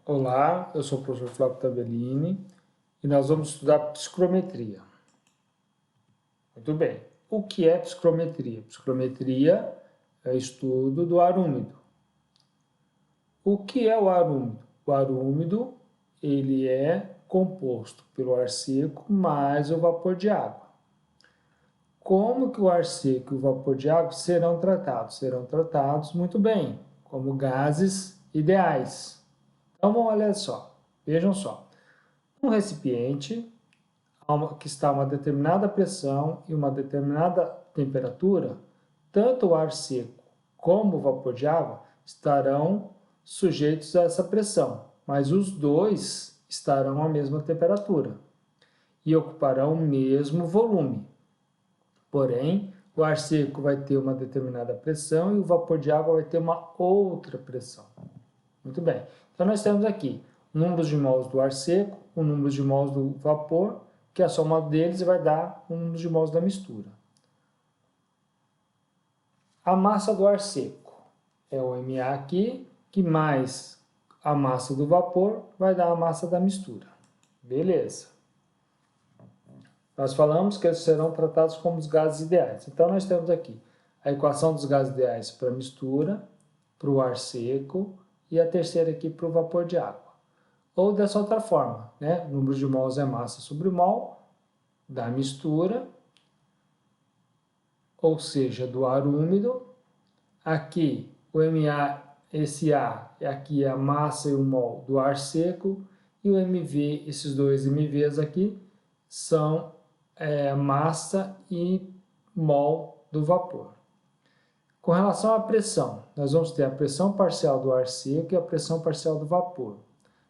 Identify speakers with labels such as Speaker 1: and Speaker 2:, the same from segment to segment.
Speaker 1: Olá, eu sou o professor Flávio Tabellini e nós vamos estudar psicometria. Muito bem. O que é psicometria? Psicometria é o estudo do ar úmido. O que é o ar úmido? O ar úmido, ele é composto pelo ar seco mais o vapor de água. Como que o ar seco e o vapor de água serão tratados? Serão tratados muito bem, como gases ideais. Então, olha só, vejam só. Um recipiente que está a uma determinada pressão e uma determinada temperatura, tanto o ar seco como o vapor de água estarão sujeitos a essa pressão, mas os dois estarão à mesma temperatura e ocuparão o mesmo volume. Porém, o ar seco vai ter uma determinada pressão e o vapor de água vai ter uma outra pressão. Muito bem. Então, nós temos aqui números de mols do ar seco, o número de mols do vapor, que a soma deles vai dar o número de mols da mistura. A massa do ar seco é o MA aqui, que mais a massa do vapor vai dar a massa da mistura. Beleza. Nós falamos que eles serão tratados como os gases ideais. Então, nós temos aqui a equação dos gases ideais para a mistura, para o ar seco, e a terceira aqui para o vapor de água. Ou dessa outra forma, né? O número de mols é massa sobre mol da mistura, ou seja, do ar úmido. Aqui o MA, esse A, aqui é a massa e o mol do ar seco, e o MV, esses dois MVs aqui, são massa e mol do vapor. Com relação à pressão, nós vamos ter a pressão parcial do ar seco e a pressão parcial do vapor.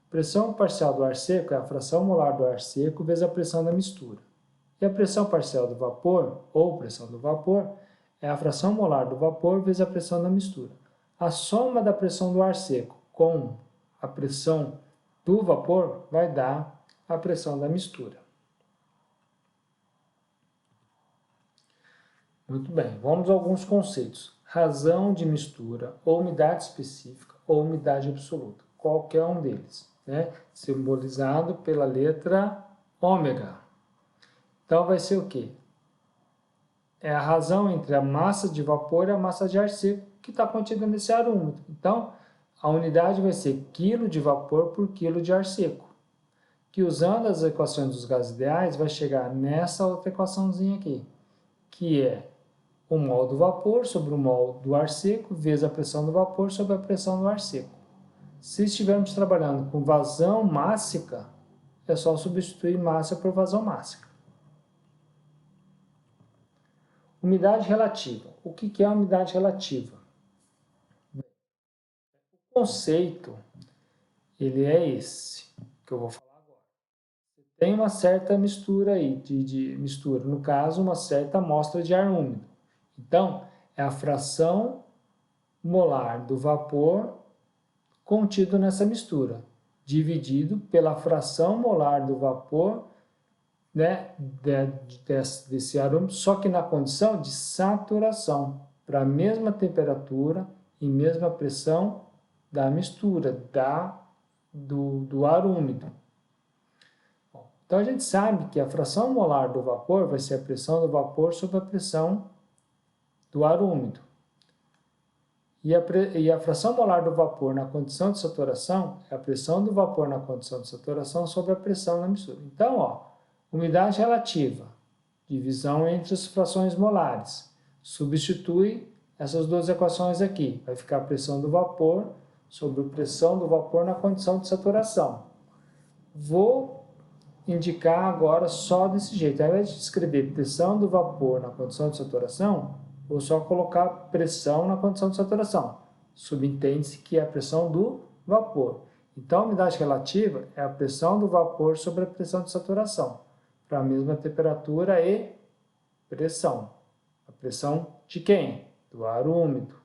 Speaker 1: Pressão parcial do ar seco é a fração molar do ar seco vezes a pressão da mistura. E a pressão parcial do vapor, ou pressão do vapor, é a fração molar do vapor vezes a pressão da mistura. A soma da pressão do ar seco com a pressão do vapor vai dar a pressão da mistura. Muito bem, vamos a alguns conceitos. Razão de mistura, ou umidade específica, ou umidade absoluta. Qualquer um deles, né? Simbolizado pela letra ômega. Então, vai ser o quê? É a razão entre a massa de vapor e a massa de ar seco que está contida nesse ar úmido. Então, a unidade vai ser quilo de vapor por quilo de ar seco, que usando as equações dos gases ideais, vai chegar nessa outra equaçãozinha aqui, que é o mol do vapor sobre o mol do ar seco vezes a pressão do vapor sobre a pressão do ar seco. Se estivermos trabalhando com vazão mássica, é só substituir massa por vazão mássica. Umidade relativa. O que é a umidade relativa? O conceito, ele é esse, que eu vou falar agora. Tem uma certa mistura aí, de mistura, no caso, uma certa amostra de ar úmido. Então, é a fração molar do vapor contido nessa mistura, dividido pela fração molar do vapor, né, desse ar úmido, só que na condição de saturação, para a mesma temperatura e mesma pressão da mistura, do ar úmido. Bom, então, a gente sabe que a fração molar do vapor vai ser a pressão do vapor sobre a pressão do ar úmido. E a fração molar do vapor na condição de saturação é a pressão do vapor na condição de saturação sobre a pressão na mistura. Então, ó, umidade relativa, divisão entre as frações molares. Substitui essas duas equações aqui. Vai ficar a pressão do vapor sobre a pressão do vapor na condição de saturação. Vou indicar agora só desse jeito. Ao invés de escrever pressão do vapor na condição de saturação, vou só colocar pressão na condição de saturação. Subentende-se que é a pressão do vapor. Então, a umidade relativa é a pressão do vapor sobre a pressão de saturação, para a mesma temperatura e pressão. A pressão de quem? Do ar úmido.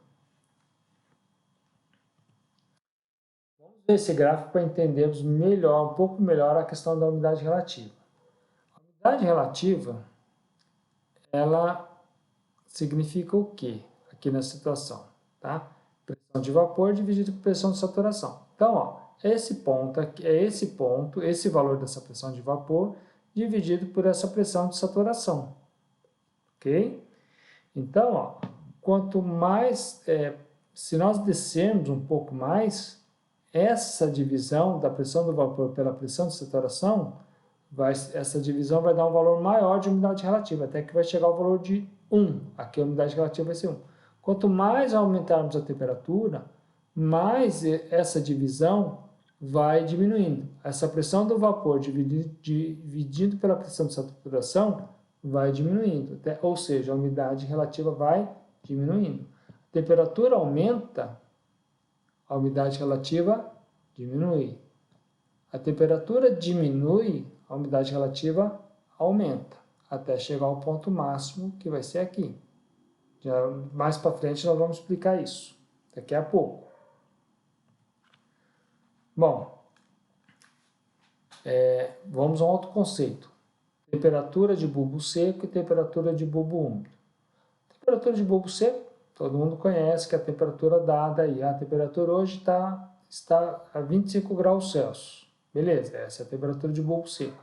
Speaker 1: Vamos ver esse gráfico para entendermos melhor, um pouco melhor a questão da umidade relativa. A umidade relativa, ela significa o quê aqui na situação, tá? Pressão de vapor dividida por pressão de saturação. Então, ó, esse ponto, esse valor dessa pressão de vapor, dividido por essa pressão de saturação. Ok? Então, ó, quanto mais, se nós descermos um pouco mais, essa divisão da pressão do vapor pela pressão de saturação, essa divisão vai dar um valor maior de umidade relativa, até que vai chegar ao valor de 1. Aqui a umidade relativa vai ser 1. Quanto mais aumentarmos a temperatura, mais essa divisão vai diminuindo. Essa pressão do vapor dividido pela pressão de saturação vai diminuindo, ou seja, a umidade relativa vai diminuindo. A temperatura aumenta, a umidade relativa diminui. A temperatura diminui, a umidade relativa aumenta, até chegar ao ponto máximo, que vai ser aqui. Já mais para frente nós vamos explicar isso, daqui a pouco. Bom, vamos a um outro conceito. Temperatura de bulbo seco e temperatura de bulbo úmido. Temperatura de bulbo seco, todo mundo conhece que a temperatura dada aí, a temperatura hoje está a 25 graus Celsius. Beleza, essa é a temperatura de bulbo seco.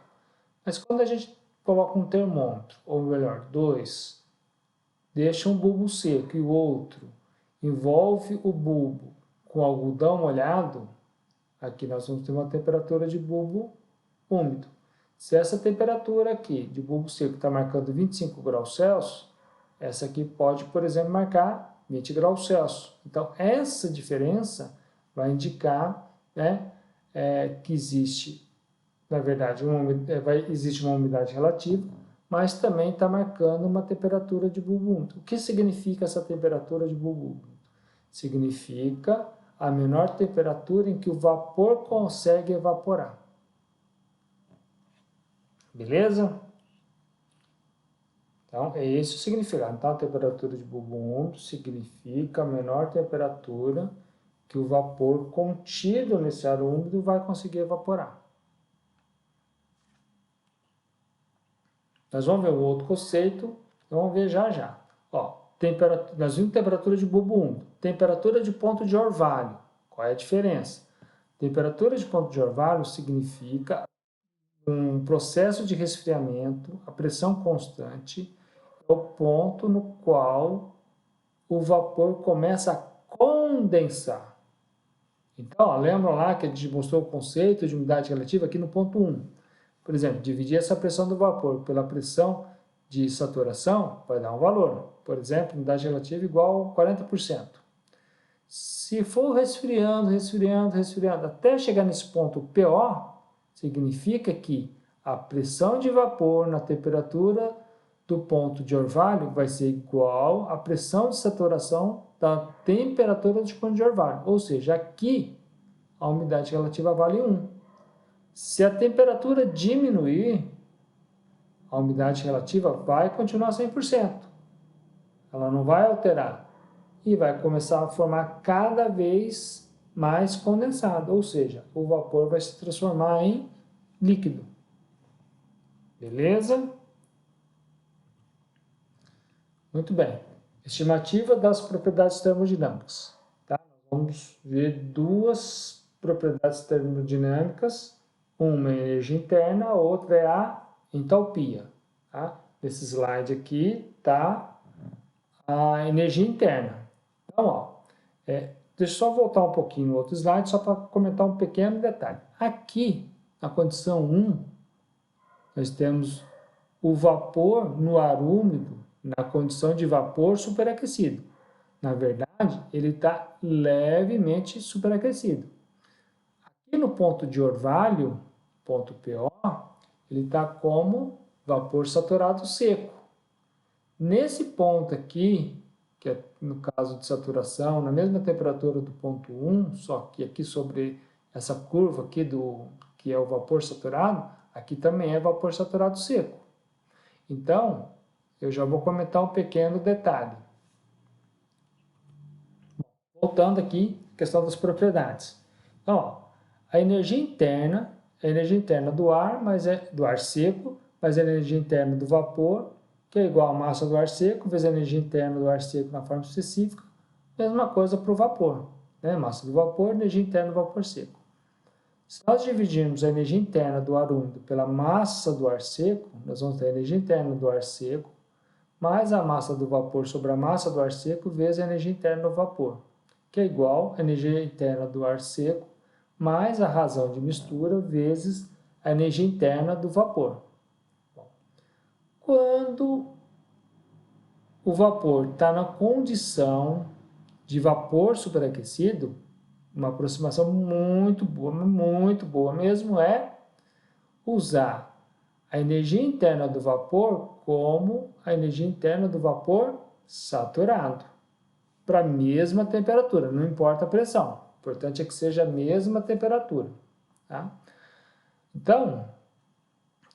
Speaker 1: Mas quando a gente coloca um termômetro, ou melhor, dois, deixa um bulbo seco e o outro envolve o bulbo com algodão molhado, aqui nós vamos ter uma temperatura de bulbo úmido. Se essa temperatura aqui de bulbo seco está marcando 25 graus Celsius, essa aqui pode, por exemplo, marcar 20 graus Celsius. Então, essa diferença vai indicar, né, que existe, na verdade, existe uma umidade relativa, mas também está marcando uma temperatura de bulbo úmido. O que significa essa temperatura de bulbo úmido? Significa a menor temperatura em que o vapor consegue evaporar. Beleza? Então, é esse o significado. Então, a temperatura de bulbo úmido significa a menor temperatura que o vapor contido nesse ar úmido vai conseguir evaporar. Nós vamos ver um outro conceito, vamos ver já. Ó, nós vimos temperatura de bulbo úmido, temperatura de ponto de orvalho. Qual é a diferença? Temperatura de ponto de orvalho significa um processo de resfriamento, a pressão constante, é o ponto no qual o vapor começa a condensar. Então, ó, lembram lá que a gente mostrou o conceito de umidade relativa aqui no ponto 1. Por exemplo, dividir essa pressão do vapor pela pressão de saturação vai dar um valor. Por exemplo, umidade relativa igual a 40%. Se for resfriando até chegar nesse ponto PO, significa que a pressão de vapor na temperatura do ponto de orvalho vai ser igual à pressão de saturação da temperatura do ponto de orvalho. Ou seja, aqui a umidade relativa vale 1. Se a temperatura diminuir, a umidade relativa vai continuar 100%. Ela não vai alterar. E vai começar a formar cada vez mais condensado, ou seja, o vapor vai se transformar em líquido. Beleza? Muito bem. Estimativa das propriedades termodinâmicas. Tá? Nós vamos ver duas propriedades termodinâmicas. Uma é a energia interna, a outra é a entalpia. Tá? Nesse slide aqui está a energia interna. Então, ó, deixa eu só voltar um pouquinho no outro slide, só para comentar um pequeno detalhe. Aqui, na condição 1, nós temos o vapor no ar úmido, na condição de vapor superaquecido. Na verdade, ele está levemente superaquecido. Aqui no ponto de orvalho, ponto PO, ele está como vapor saturado seco. Nesse ponto aqui, que é no caso de saturação, na mesma temperatura do ponto 1, só que aqui sobre essa curva aqui que é o vapor saturado, aqui também é vapor saturado seco. Então, eu já vou comentar um pequeno detalhe. Voltando aqui, questão das propriedades. Então, ó, a energia interna é a energia interna do ar, mas é do ar seco, mas é a energia interna do vapor, que é igual à massa do ar seco, vezes a energia interna do ar seco na forma específica, mesma coisa para o vapor, né? Massa do vapor, energia interna do vapor seco. Se nós dividirmos a energia interna do ar úmido pela massa do ar seco, nós vamos ter a energia interna do ar seco mais a massa do vapor sobre a massa do ar seco vezes a energia interna do vapor, que é igual a energia interna do ar seco mais a razão de mistura vezes a energia interna do vapor. Quando o vapor está na condição de vapor superaquecido, uma aproximação muito boa mesmo é usar a energia interna do vapor como a energia interna do vapor saturado, para a mesma temperatura, não importa a pressão, o importante é que seja a mesma temperatura. Tá? Então,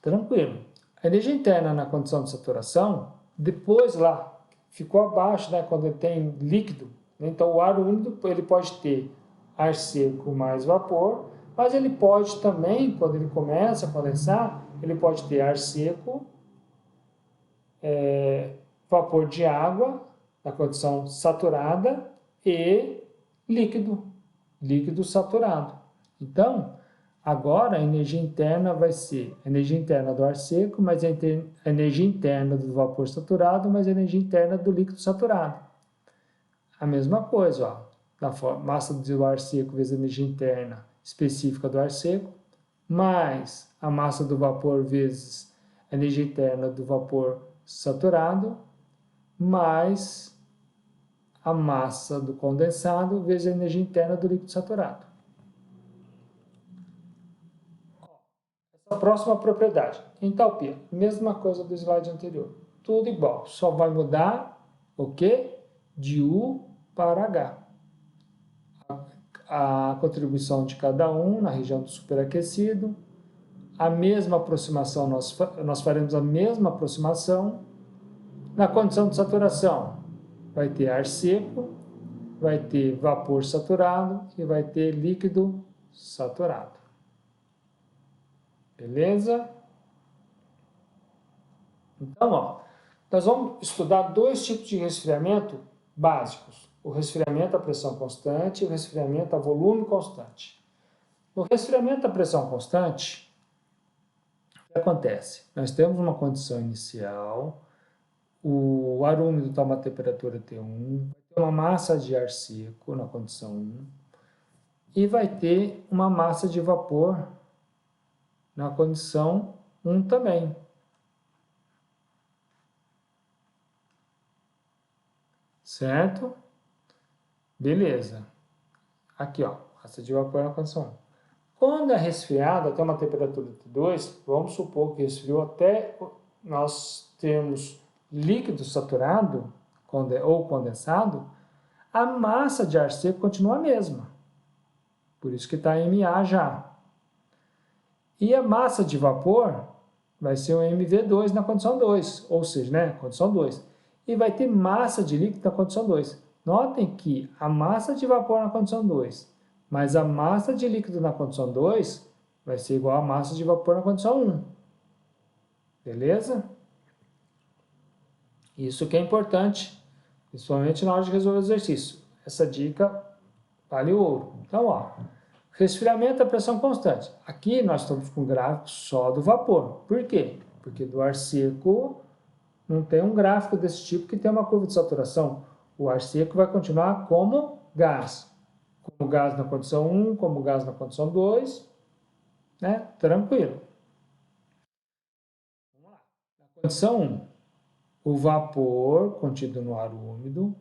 Speaker 1: tranquilo. A energia interna na condição de saturação, depois lá, ficou abaixo, né, quando ele tem líquido, então o ar úmido ele pode ter ar seco mais vapor, mas ele pode também, quando ele começa a condensar, ele pode ter ar seco, vapor de água, na condição saturada, e líquido saturado. Então, agora a energia interna vai ser a energia interna do ar seco, mais a energia interna do vapor saturado, mais a energia interna do líquido saturado. A mesma coisa, ó. Da massa do ar seco vezes a energia interna específica do ar seco, mais a massa do vapor vezes a energia interna do vapor saturado, mais a massa do condensado vezes a energia interna do líquido saturado. Essa próxima propriedade, entalpia, mesma coisa do slide anterior, tudo igual, só vai mudar o quê? De U para H. A contribuição de cada um na região do superaquecido, a mesma aproximação, nós faremos a mesma aproximação na condição de saturação. Vai ter ar seco, vai ter vapor saturado e vai ter líquido saturado. Beleza? Então, ó, nós vamos estudar dois tipos de resfriamento básicos. O resfriamento a pressão constante e o resfriamento a volume constante. No resfriamento a pressão constante, o que acontece? Nós temos uma condição inicial, o ar úmido está a uma temperatura T1, vai ter uma massa de ar seco na condição 1 e vai ter uma massa de vapor na condição 1 também. Certo? Beleza. Aqui, ó, massa de vapor na condição 1. Quando é resfriado até uma temperatura T2, vamos supor que resfriou até nós termos líquido saturado ou condensado, a massa de ar seco continua a mesma. Por isso que está MA já. E a massa de vapor vai ser um MV2 na condição 2, ou seja, né, condição 2. E vai ter massa de líquido na condição 2. Notem que a massa de vapor na condição 2, mais a massa de líquido na condição 2, vai ser igual a massa de vapor na condição 1. Beleza? Isso que é importante, principalmente na hora de resolver o exercício. Essa dica vale ouro. Então, ó, resfriamento a pressão constante. Aqui nós estamos com um gráfico só do vapor. Por quê? Porque do ar seco não tem um gráfico desse tipo que tem uma curva de saturação. O ar seco vai continuar como gás. Como gás na condição 1, como gás na condição 2, né? Tranquilo. Vamos lá. Na condição 1, o vapor contido no ar úmido,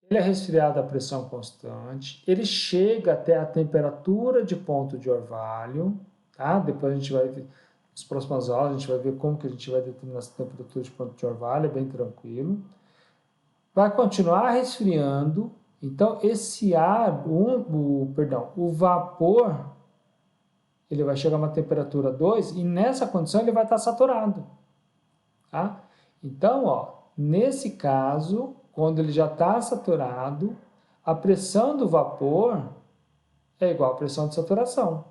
Speaker 1: ele é resfriado a pressão constante, ele chega até a temperatura de ponto de orvalho, tá? Depois a gente vai ver, nas próximas aulas, a gente vai ver como que a gente vai determinar essa temperatura de ponto de orvalho, é bem tranquilo. Vai continuar resfriando, então esse ar, o vapor, ele vai chegar a uma temperatura 2 e nessa condição ele vai estar saturado. Tá? Então, ó, nesse caso, quando ele já está saturado, a pressão do vapor é igual à pressão de saturação.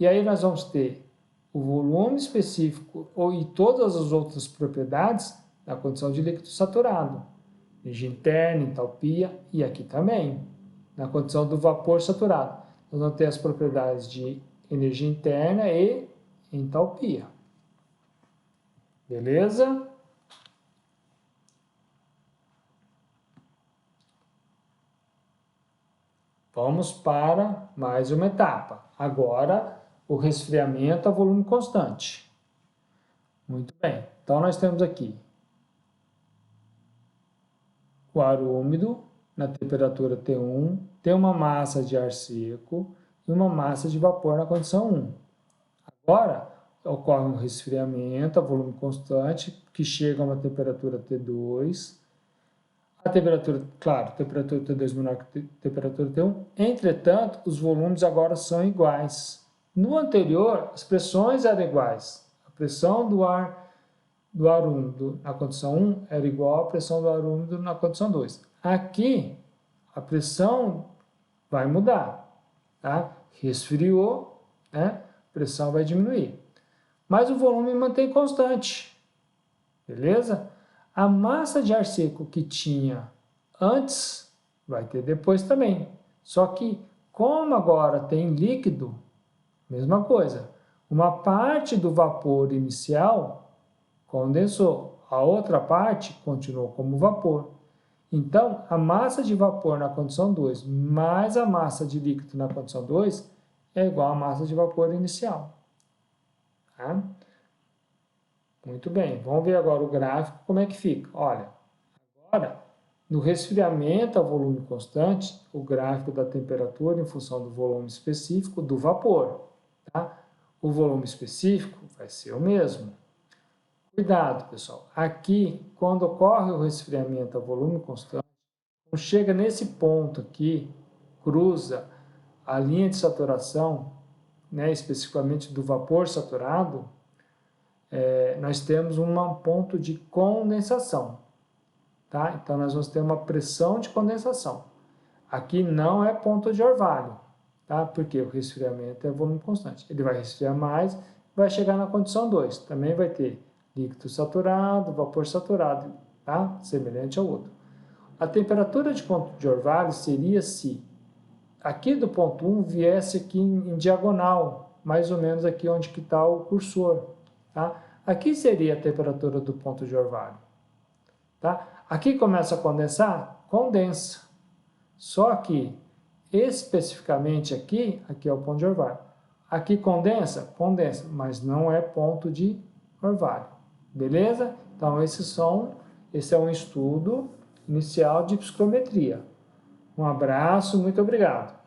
Speaker 1: E aí nós vamos ter o volume específico e todas as outras propriedades na condição de líquido saturado. Energia interna, entalpia e aqui também, na condição do vapor saturado. nós vamos ter as propriedades de energia interna e entalpia. Beleza? Vamos para mais uma etapa. Agora, o resfriamento a volume constante. Muito bem. Então, nós temos aqui o ar úmido na temperatura T1, tem uma massa de ar seco e uma massa de vapor na condição 1. Agora, ocorre um resfriamento a volume constante, que chega a uma temperatura T2. A temperatura, claro, temperatura T2 menor que temperatura T1. Entretanto, os volumes agora são iguais. No anterior, as pressões eram iguais. A pressão do ar úmido na condição 1 era igual à pressão do ar úmido na condição 2. Aqui, a pressão vai mudar, tá? Resfriou, né? A pressão vai diminuir. Mas o volume mantém constante, beleza? A massa de ar seco que tinha antes, vai ter depois também. Só que, como agora tem líquido, mesma coisa. Uma parte do vapor inicial condensou, a outra parte continuou como vapor. Então, a massa de vapor na condição 2 mais a massa de líquido na condição 2 é igual à massa de vapor inicial. Tá? Muito bem, vamos ver agora o gráfico, como é que fica. Olha, agora, no resfriamento a volume constante, o gráfico da temperatura em função do volume específico do vapor. Tá? O volume específico vai ser o mesmo. Cuidado, pessoal. Aqui, quando ocorre o resfriamento a volume constante, quando chega nesse ponto aqui, cruza a linha de saturação, né, especificamente do vapor saturado, nós temos um ponto de condensação. Tá? Então, nós vamos ter uma pressão de condensação. Aqui não é ponto de orvalho, tá? Porque o resfriamento é volume constante. Ele vai resfriar mais, vai chegar na condição 2. Também vai ter líquido saturado, vapor saturado, tá? Semelhante ao outro. A temperatura de ponto de orvalho seria se aqui do ponto 1 viesse aqui em diagonal, mais ou menos aqui onde está o cursor. Tá? Aqui seria a temperatura do ponto de orvalho. Tá? Aqui começa a condensar? Condensa. Só que, especificamente aqui é o ponto de orvalho. Aqui condensa? Condensa, mas não é ponto de orvalho. Beleza? Então, esse é um estudo inicial de psicometria. Um abraço, muito obrigado.